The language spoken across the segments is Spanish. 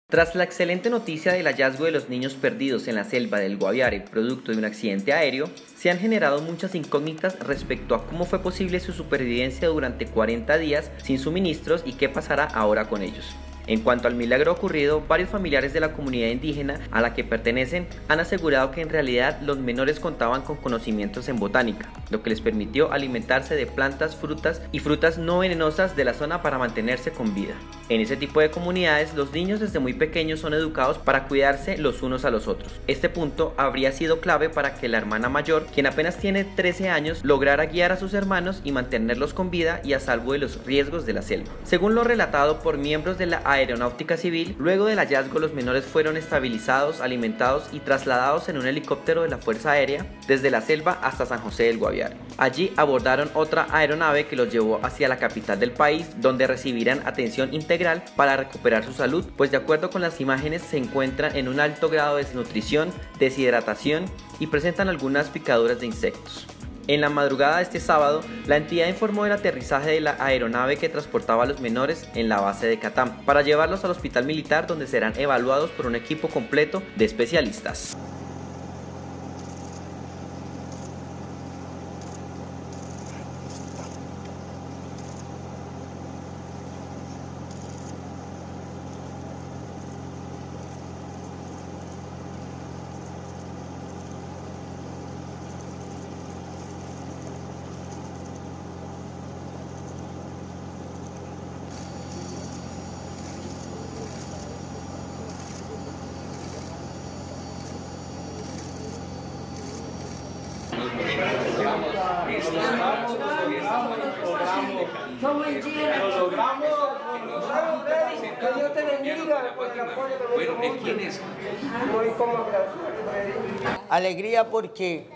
Tras la excelente noticia del hallazgo de los niños perdidos en la selva del Guaviare producto de un accidente aéreo, se han generado muchas incógnitas respecto a cómo fue posible su supervivencia durante 40 días sin suministros y qué pasará ahora con ellos. En cuanto al milagro ocurrido, varios familiares de la comunidad indígena a la que pertenecen han asegurado que en realidad los menores contaban con conocimientos en botánica, lo que les permitió alimentarse de plantas, frutas y frutas no venenosas de la zona para mantenerse con vida. En ese tipo de comunidades, los niños desde muy pequeños son educados para cuidarse los unos a los otros. Este punto habría sido clave para que la hermana mayor, quien apenas tiene 13 años, lograra guiar a sus hermanos y mantenerlos con vida y a salvo de los riesgos de la selva. Según lo relatado por miembros de la Aeronáutica Civil, luego del hallazgo los menores fueron estabilizados, alimentados y trasladados en un helicóptero de la Fuerza Aérea desde la selva hasta San José del Guaviare. Allí abordaron otra aeronave que los llevó hacia la capital del país, donde recibirán atención integral para recuperar su salud, pues de acuerdo con las imágenes se encuentran en un alto grado de desnutrición, deshidratación y presentan algunas picaduras de insectos. En la madrugada de este sábado, la entidad informó del aterrizaje de la aeronave que transportaba a los menores en la base de Catam, para llevarlos al hospital militar donde serán evaluados por un equipo completo de especialistas. Alegría porque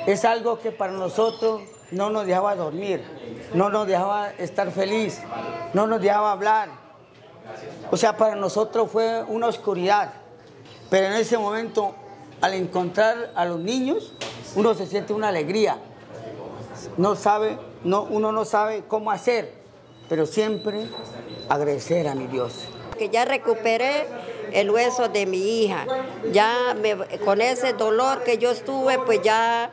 es algo que para nosotros no nos dejaba dormir, no nos dejaba estar feliz, no nos dejaba hablar. O sea, para nosotros fue una oscuridad, pero en ese momento, al encontrar a los niños, uno se siente una alegría. Uno no sabe cómo hacer, pero siempre agradecer a mi Dios. Que ya recuperé el hueso de mi hija, con ese dolor que yo estuve, pues ya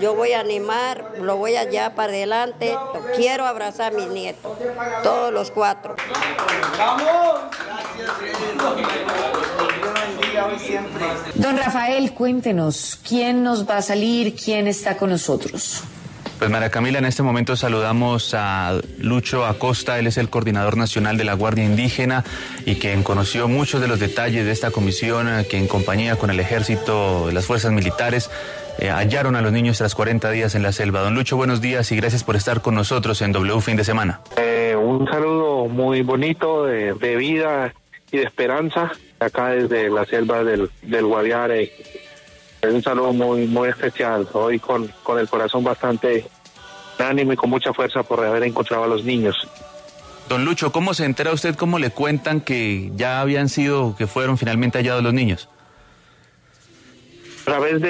yo voy a animar, lo voy a llevar para adelante. Quiero abrazar a mis nietos, todos los 4. Don Rafael, cuéntenos, ¿quién nos va a salir? ¿Quién está con nosotros? Pues María Camila, en este momento saludamos a Lucho Acosta, él es el coordinador nacional de la Guardia Indígena y quien conoció muchos de los detalles de esta comisión que en compañía con el ejército, las fuerzas militares, hallaron a los niños tras 40 días en la selva. Don Lucho, buenos días y gracias por estar con nosotros en W Fin de Semana. Un saludo muy bonito de vida y de esperanza acá desde la selva del Guaviare. Un saludo muy especial, hoy con el corazón bastante ánimo y con mucha fuerza por haber encontrado a los niños. Don Lucho, ¿cómo se entera usted, cómo le cuentan que ya que fueron finalmente hallados los niños? A través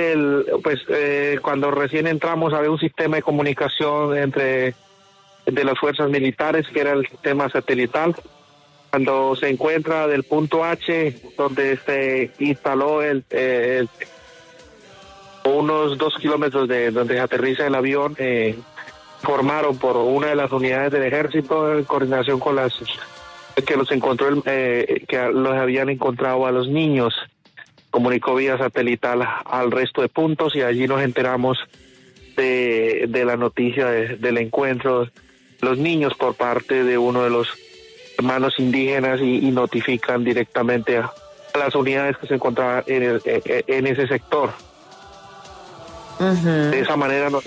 cuando recién entramos había un sistema de comunicación de las fuerzas militares que era el sistema satelital. Cuando se encuentra del punto H, donde se instaló unos 2 kilómetros de donde aterriza el avión, formaron por una de las unidades del ejército en coordinación con que los habían encontrado a los niños, comunicó vía satelital al resto de puntos y allí nos enteramos de la noticia del encuentro de los niños por parte de uno de los hermanos indígenas y notifican directamente a las unidades que se encontraban en ese sector. Uh-huh. De esa manera la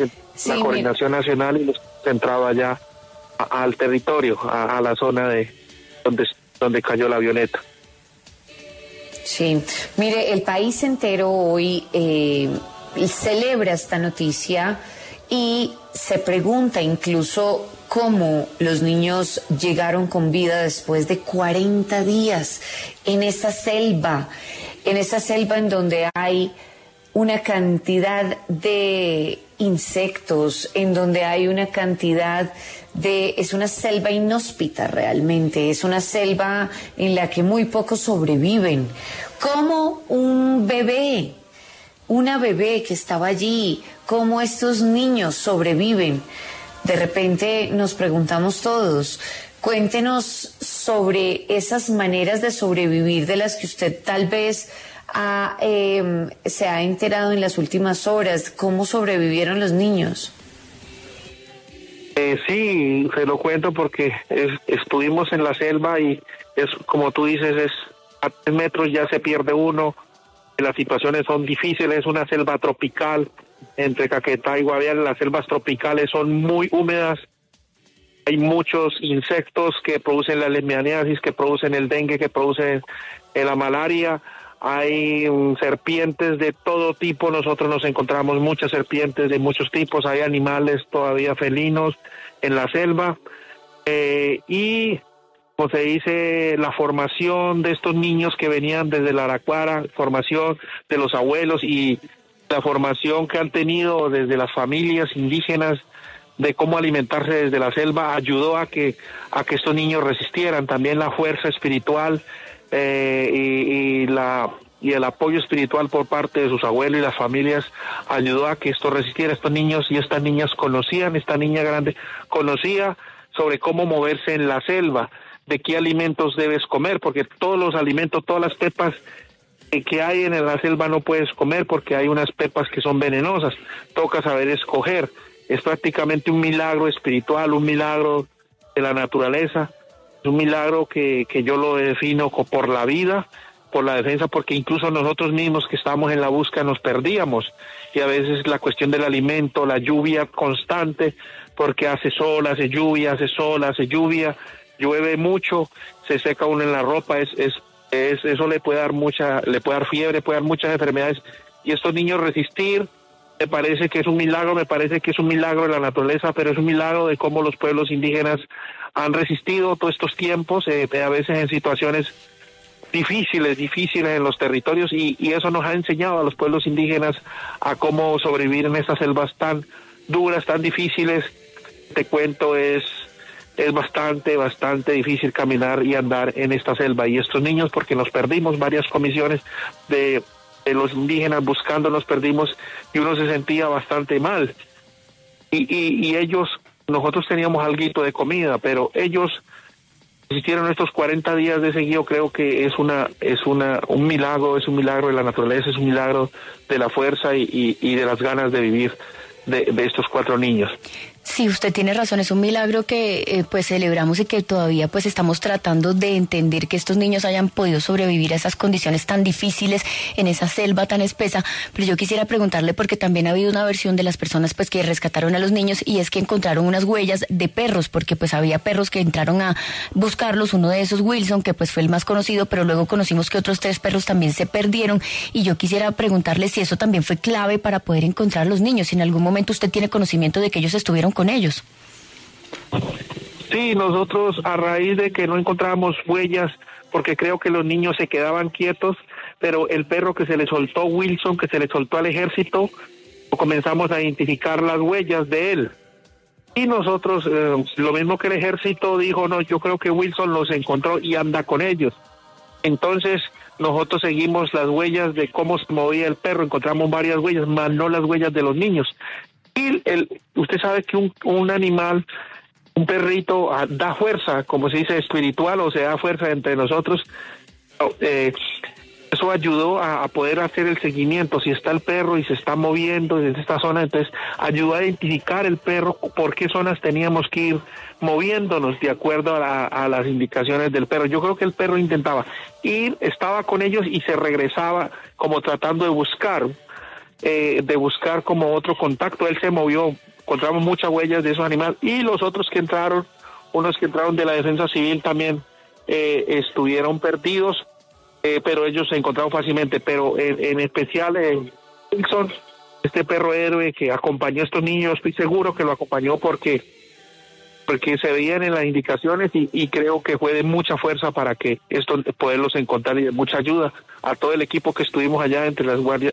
coordinación nacional y nos centraba ya al territorio, a la zona de donde cayó la avioneta. Sí, mire, el país entero hoy celebra esta noticia y se pregunta incluso cómo los niños llegaron con vida después de 40 días en esa selva en donde hay una cantidad de insectos, en donde hay una cantidad es una selva inhóspita realmente, es una selva en la que muy pocos sobreviven. ¿Cómo una bebé que estaba allí, cómo estos niños sobreviven? De repente nos preguntamos todos. Cuéntenos sobre esas maneras de sobrevivir de las que usted tal vez se ha enterado en las últimas horas. ¿Cómo sobrevivieron los niños? Sí, se lo cuento porque estuvimos en la selva y es como tú dices, a 3 metros ya se pierde uno, las situaciones son difíciles, es una selva tropical, entre Caquetá y Guaviare, las selvas tropicales son muy húmedas, hay muchos insectos que producen la leishmaniasis, que producen el dengue, que producen la malaria, hay serpientes de todo tipo, nosotros nos encontramos muchas serpientes de muchos tipos, hay animales todavía felinos en la selva, y como se dice, la formación de estos niños que venían desde la Araraquara, formación de los abuelos y la formación que han tenido desde las familias indígenas de cómo alimentarse desde la selva ayudó a que estos niños resistieran. También la fuerza espiritual y el apoyo espiritual por parte de sus abuelos y las familias ayudó a que esto resistiera. Estos niños y estas niñas conocían, esta niña grande conocía sobre cómo moverse en la selva, de qué alimentos debes comer, porque todos los alimentos, todas las pepas que hay en la selva no puedes comer porque hay unas pepas que son venenosas, toca saber escoger. Es prácticamente un milagro espiritual, un milagro de la naturaleza, es un milagro que yo lo defino por la vida, por la defensa, porque incluso nosotros mismos que estábamos en la búsqueda nos perdíamos, y a veces la cuestión del alimento, la lluvia constante, porque hace sol, hace lluvia, hace sol, hace lluvia, llueve mucho, se seca uno en la ropa, eso le puede dar fiebre, puede dar muchas enfermedades, y estos niños resistir, me parece que es un milagro de la naturaleza, pero es un milagro de cómo los pueblos indígenas han resistido todos estos tiempos, a veces en situaciones difíciles en los territorios, y eso nos ha enseñado a los pueblos indígenas a cómo sobrevivir en estas selvas tan duras, tan difíciles. Te cuento, es bastante difícil caminar y andar en esta selva, y estos niños, porque nos perdimos, varias comisiones de los indígenas buscando, nos perdimos y uno se sentía bastante mal, y ellos, nosotros teníamos alguito de comida, pero ellos existieron estos 40 días de seguido. Creo que es un milagro de la naturaleza, es un milagro de la fuerza y de las ganas de vivir de estos 4 niños. Sí, usted tiene razón, es un milagro que pues celebramos y que todavía pues estamos tratando de entender que estos niños hayan podido sobrevivir a esas condiciones tan difíciles en esa selva tan espesa. Pero yo quisiera preguntarle, porque también ha habido una versión de las personas pues que rescataron a los niños, y es que encontraron unas huellas de perros, porque pues había perros que entraron a buscarlos, uno de esos Wilson, que pues fue el más conocido, pero luego conocimos que otros 3 perros también se perdieron, y yo quisiera preguntarle si eso también fue clave para poder encontrar a los niños, si en algún momento usted tiene conocimiento de que ellos estuvieron con ellos. Sí, nosotros, a raíz de que no encontrábamos huellas, porque creo que los niños se quedaban quietos, pero el perro que se le soltó, Wilson, que se le soltó al ejército, comenzamos a identificar las huellas de él. Y nosotros, lo mismo que el ejército dijo, no, yo creo que Wilson los encontró y anda con ellos. Entonces, nosotros seguimos las huellas de cómo se movía el perro, encontramos varias huellas, más no las huellas de los niños. Y usted sabe que un animal, un perrito, da fuerza, como se dice, espiritual, o se da fuerza entre nosotros. Eso ayudó a poder hacer el seguimiento, si está el perro y se está moviendo desde esta zona, entonces ayudó a identificar el perro, por qué zonas teníamos que ir moviéndonos de acuerdo a las indicaciones del perro. Yo creo que el perro intentaba ir, estaba con ellos y se regresaba como tratando de buscar como otro contacto. Él se movió, encontramos muchas huellas de esos animales, y los otros que entraron, unos que entraron de la defensa civil también estuvieron perdidos, pero ellos se encontraron fácilmente, pero en especial Wilson, este perro héroe que acompañó a estos niños, estoy seguro que lo acompañó porque se veían en las indicaciones, y creo que fue de mucha fuerza para que poderlos encontrar, y de mucha ayuda a todo el equipo que estuvimos allá entre las guardias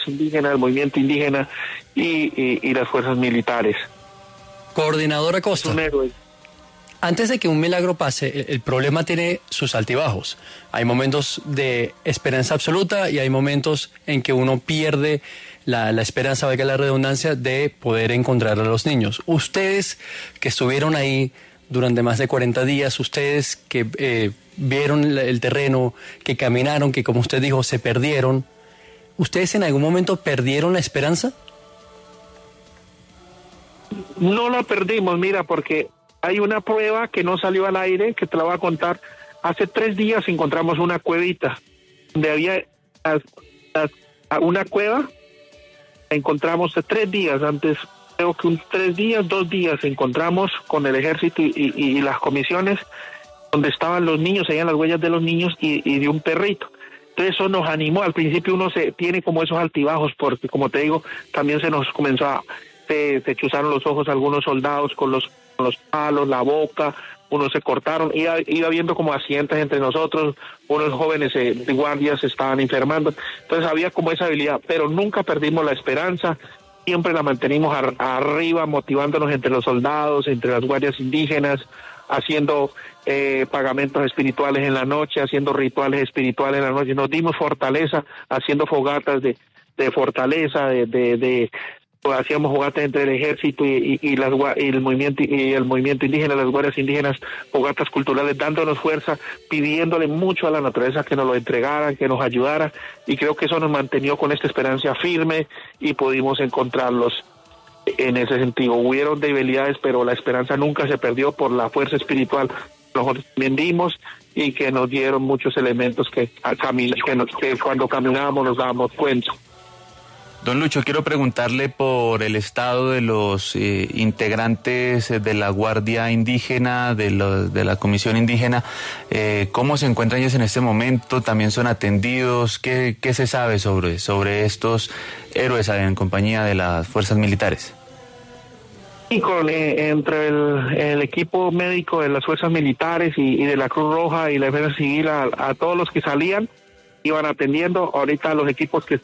indígenas, el movimiento indígena y las fuerzas militares. Coordinador Acosta. Un héroe. Antes de que un milagro pase, el problema tiene sus altibajos. Hay momentos de esperanza absoluta y hay momentos en que uno pierde la esperanza, valga la redundancia, de poder encontrar a los niños. Ustedes que estuvieron ahí durante más de 40 días, ustedes que vieron el terreno, que caminaron, que como usted dijo, se perdieron, ¿ustedes en algún momento perdieron la esperanza? No la perdimos, mira, porque hay una prueba que no salió al aire, que te la voy a contar. Hace 3 días encontramos una cuevita, donde había una cueva, la encontramos 3 días antes, creo que 2 días encontramos con el ejército y las comisiones, donde estaban los niños, se veían las huellas de los niños y de un perrito. Entonces eso nos animó. Al principio uno se tiene como esos altibajos, porque como te digo, también se nos comenzó se chuzaron los ojos a algunos soldados con los palos, la boca, unos se cortaron, iba viendo como accidentes entre nosotros, unos jóvenes guardias se estaban enfermando, entonces había como esa habilidad, pero nunca perdimos la esperanza, siempre la mantenimos arriba, motivándonos entre los soldados, entre las guardias indígenas, haciendo pagamentos espirituales en la noche, haciendo rituales espirituales en la noche, nos dimos fortaleza, haciendo fogatas de fortaleza, hacíamos fogatas entre el ejército y el movimiento indígena, las guardias indígenas, fogatas culturales, dándonos fuerza, pidiéndole mucho a la naturaleza que nos lo entregaran, que nos ayudara, y creo que eso nos mantenió con esta esperanza firme y pudimos encontrarlos en ese sentido. Hubieron debilidades, pero la esperanza nunca se perdió por la fuerza espiritual que nosotros también dimos y que nos dieron muchos elementos que cuando caminábamos nos dábamos cuenta. Don Lucho, quiero preguntarle por el estado de los integrantes de la Guardia Indígena, de la Comisión Indígena. ¿Cómo se encuentran ellos en este momento? ¿También son atendidos? ¿Qué se sabe sobre estos héroes en compañía de las fuerzas militares? Y entre el equipo médico de las fuerzas militares y de la Cruz Roja y la Defensa Civil, a todos los que salían, iban atendiendo. Ahorita los equipos que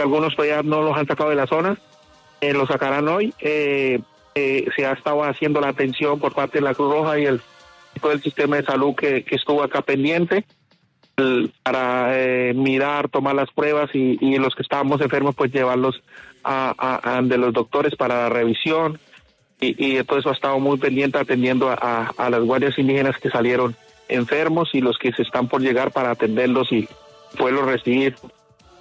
algunos todavía no los han sacado de la zona, los sacarán hoy. Se ha estado haciendo la atención por parte de la Cruz Roja y todo el sistema de salud que estuvo acá pendiente para mirar, tomar las pruebas y los que estábamos enfermos pues llevarlos de los doctores para la revisión y todo eso ha estado muy pendiente atendiendo a las guardias indígenas que salieron enfermos y los que se están por llegar para atenderlos y poderlos recibir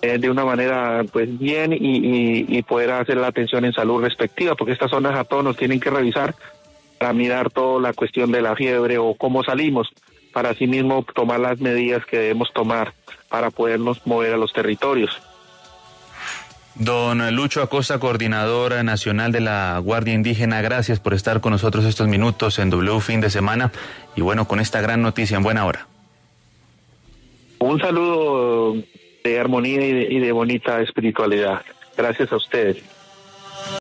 de una manera pues bien y poder hacer la atención en salud respectiva, porque estas zonas a todos nos tienen que revisar para mirar toda la cuestión de la fiebre o cómo salimos, para así mismo tomar las medidas que debemos tomar para podernos mover a los territorios. Don Lucho Acosta, coordinador nacional de la Guardia Indígena, gracias por estar con nosotros estos minutos en W Fin de Semana y bueno, con esta gran noticia en buena hora. Un saludo de armonía y de bonita espiritualidad. Gracias a ustedes.